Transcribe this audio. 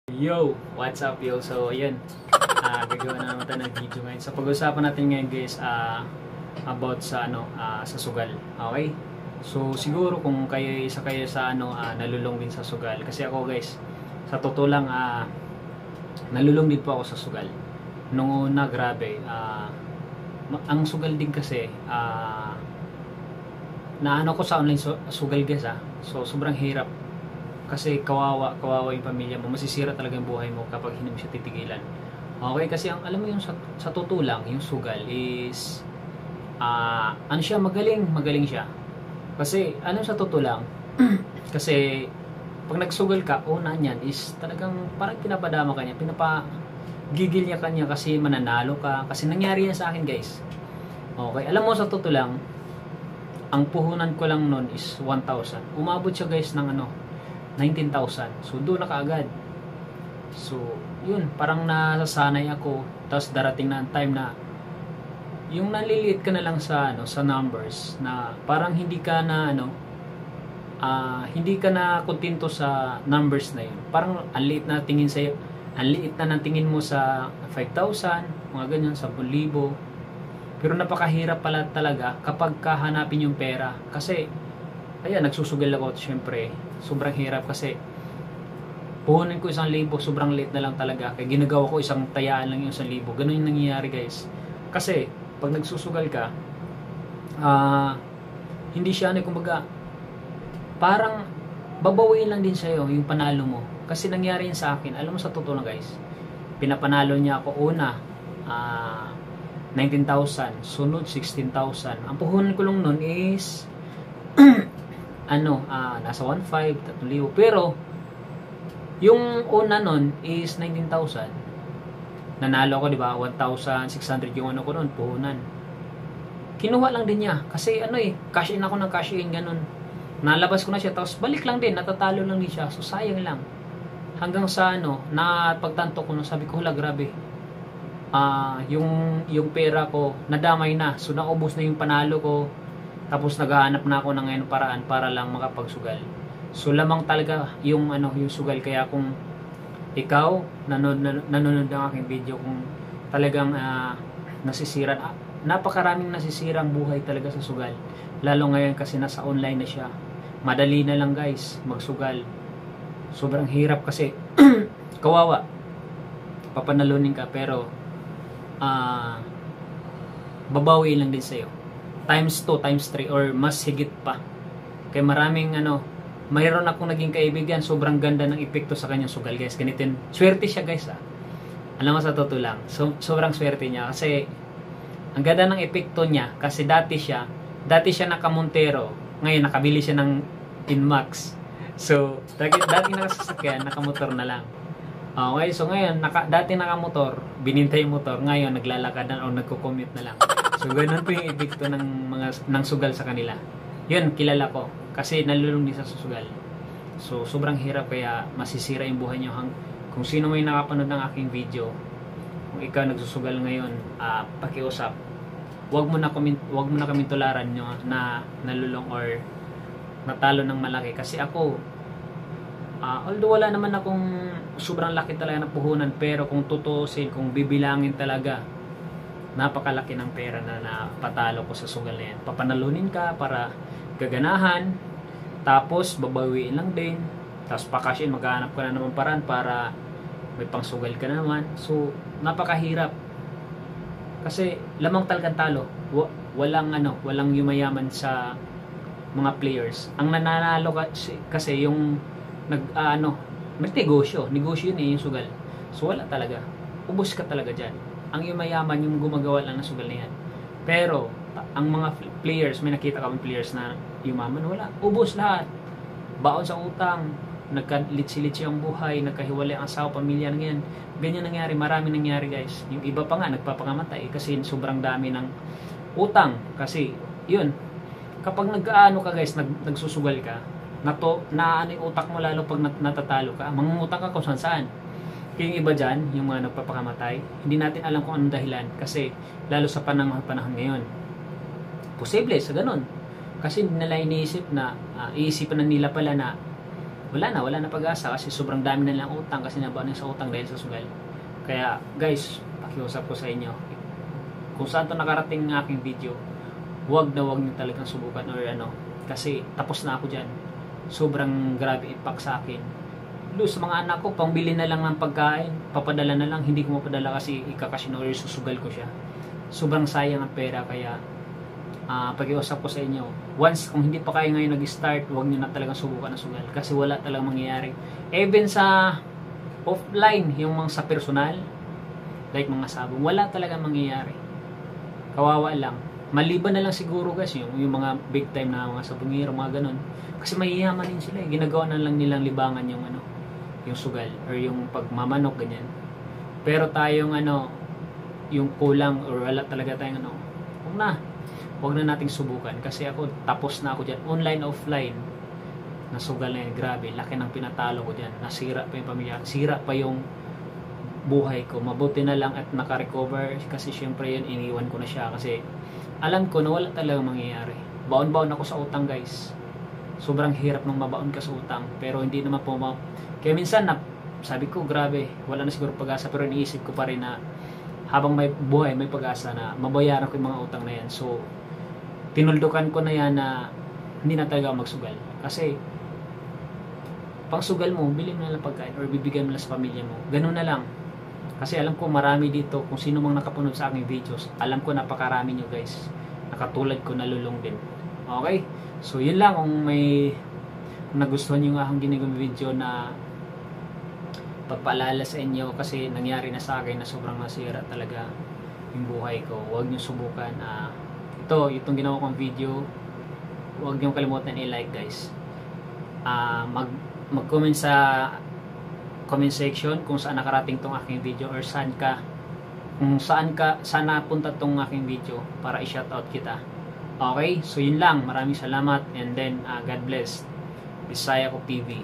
Yo! What's up, yo? So, ayan. Gagawa na naman tayo ng video ngayon. So, pag-usapan natin ngayon, guys, about sa, sa sugal. Okay? So, siguro kung isa kayo sa, nalulong din sa sugal. Kasi ako, guys, sa totoo lang, nalulong din po ako sa sugal. Nung una, grabe. Ang sugal din kasi, naano ko sa online sugal, guys, So, sobrang hirap. Kasi kawawa yung pamilya mo, masisira talaga yung buhay mo kapag hindi mo siya titigilan. Okay, kasi alam mo yung sa totoo lang, yung sugal is ano siya, magaling siya. Kasi sa totoo lang, kasi pag nagsugal ka, una niyan is talagang parang pinapadama ka niya, pinapagigil niya kanya kasi mananalo ka. Kasi nangyari yan sa akin, guys. Okay, alam mo sa totoo lang, ang puhunan ko lang nun is 1,000. Umabot siya, guys, ng 19,000. So, doon na kaagad. So, yun. Parang nasasanay ako. Tapos, darating na ang time na yung naliliit ka na lang sa numbers na parang hindi ka na kontento sa numbers na yun. Parang ang liit na tingin sa'yo. Ang liit na tingin mo sa 5,000, mga ganyan, 10,000. Pero napakahirap pala talaga kapag kahanapin yung pera. Kasi, ayan, nagsusugal ako, syempre. Sobrang hirap kasi puhunin ko 1,000, sobrang late na lang talaga. Kaya ginagawa ko isang tayaan lang yung 1,000. Ganun yung nangyayari, guys. Kasi pag nagsusugal ka, hindi siya kumbaga parang babawiin lang din sa'yo yung panalo mo. Kasi nangyari yun sa akin. Alam mo, sa totoo na, guys, pinapanalo niya ako una 19,000, sunod 16,000. Ang puhunan ko lang nun is nasa 1,500, 3,000. Pero yung una nun is 19,000. Nanalo ko, di ba? 1,600 yung ko nun, puhunan. Kinuha lang din niya. Kasi cash in ako ng cash in, ganun. Nalabas ko na siya, tapos balik lang din, natatalo lang din siya. So, sayang lang. Hanggang sa napagtanto ko, sabi ko, hala, grabe. Yung pera ko, nadamay na. So, naubos na yung panalo ko. Tapos naghahanap na ako ng ngayon paraan para lang makapagsugal. So lamang talaga yung sugal. Kaya kung ikaw nanonood ng aking video, kung talagang nasisira, napakaraming nasisirang buhay talaga sa sugal. Lalo ngayon kasi nasa online na siya. Madali na lang, guys, magsugal. Sobrang hirap kasi kawawa. Papanalunin ka pero babawi lang din sa'yo. Times 2, times 3, or mas higit pa. Kaya maraming mayroon akong naging kaibigan, sobrang ganda ng epekto sa kanyang sugal, guys. Ganitin, swerte siya, guys. Alam mo, sa totoo lang, sobrang swerte niya. Kasi ang ganda ng epekto niya. Kasi dati siya naka-Montero, ngayon nakabili siya ng Inmax. So dati nakasasakyan, nakamotor na lang. Okay, so ngayon dati nakamotor, binintay yung motor, ngayon naglalakad na o nagko-commute na lang. So ganun po yung epekto ng sugal sa kanila. Yun, kilala ko kasi nalulung din sa sugal. So sobrang hirap, kaya masisira yung buhay niyo. Kung sino may nakapanood ng aking video, kung ikaw nagsusugal ngayon, pakiusap, wag mo na kami tularan nyo na nalulong or natalo ng malaki. Kasi ako, although wala naman akong sobrang laki talaga na puhunan, pero kung tutusin, kung bibilangin talaga, napakalaki ng pera na napatalo ko sa sugal na yan. Papanalunin ka para gaganahan, tapos babawiin lang din, tapos pakashin, maghahanap ka na naman paraan para may pangsugal ka naman. So napakahirap kasi lamang talagang talo. Walang yumayaman sa mga players. Ang nananalo kasi yung negosyo yun yung sugal. So wala talaga, ubos ka talaga dyan. Ang yumayaman yung gumagawa lang ng sugal na yan. Pero ang mga players, may nakita kami players na yumaman, wala, ubos lahat. Baon sa utang, nagkalitsi-litsi ang buhay, nagkahiwalay ang asawa, pamilya na yan. Ganyan nangyari, marami nangyari, guys. Yung iba pa nga nagpapangamatay kasi sobrang dami ng utang. Kasi yun, kapag ka, guys, nagsusugal ka, yung utak mo, lalo pag natatalo ka, mangungutang ka kung saan. Yung iba dyan, yung mga nagpapakamatay, hindi natin alam kung anong dahilan. Kasi lalo sa panahon ngayon, posible sa ganun. Kasi hindi nila iniisip na iisipan na nila pala na wala na pag-asa kasi sobrang dami na lang utang kasi nabaon sa utang dahil sa sugal. Kaya guys, pakiusap ko sa inyo, kung saan to nakarating ng aking video, wag niyo talagang subukan or kasi tapos na ako dyan. Sobrang grabe impact sa akin. Sa mga anak ko, pangbili na lang ng pagkain, papadala na lang, hindi ko mapadala kasi ikakasino or susugal ko siya. Sobrang sayang ang pera, kaya pakiusap ko sa inyo, once kung hindi pa kayo ngayon nag-start, huwag nyo na talagang subukan na sugal kasi wala talagang mangyayari. Even sa offline, yung mga sa personal, like mga sabong, wala talagang mangyayari. Kawawa lang. Maliban na lang siguro guys yung mga big time na mga sabongero, mga ganun. Kasi mahihaman din sila, ginagawa na lang nilang libangan yung yung sugal or yung pagmamanok, ganyan. Pero tayong yung kulang or wala talaga tayong huwag na nating subukan kasi ako tapos na ako dyan, online offline nasugal na yan, grabe, laki ng pinatalo ko dyan, nasira pa yung pamilya, sira pa yung buhay ko. Mabuti na lang at naka-recover kasi syempre yun, iniwan ko na siya kasi alam ko na wala talagang mangyayari. Baon-baon ako sa utang guys, sobrang hirap nung mabaon ka sa utang, pero hindi naman po kaya minsan sabi ko grabe, wala na siguro pag-asa, pero iniisip ko pa rin na habang may buhay, may pag-asa na mabayaran ko yung mga utang na yan. So tinuldukan ko na yan na hindi na talaga magsugal kasi pang sugal mo, bilhin mo na lang pagkain or bibigyan mo lang sa pamilya mo, ganun na lang. Kasi alam ko marami dito, kung sino mang nakapunod sa aking videos, alam ko napakarami nyo guys, nakatulad ko, nalulung din. Okay, so yun lang. Kung nagustuhan nyo nga ang ginagawang video na pagpaalala sa inyo kasi nangyari na sa akin na sobrang nasira talaga yung buhay ko, huwag nyo subukan. Itong ginawa kong video, huwag nyo kalimutan i-like guys. Mag-comment sa comment section kung saan nakarating tong aking video or saan napunta tong aking video para i-shoutout kita. Okay, so yun lang. Maraming salamat and then God bless. Bisaya ko TV.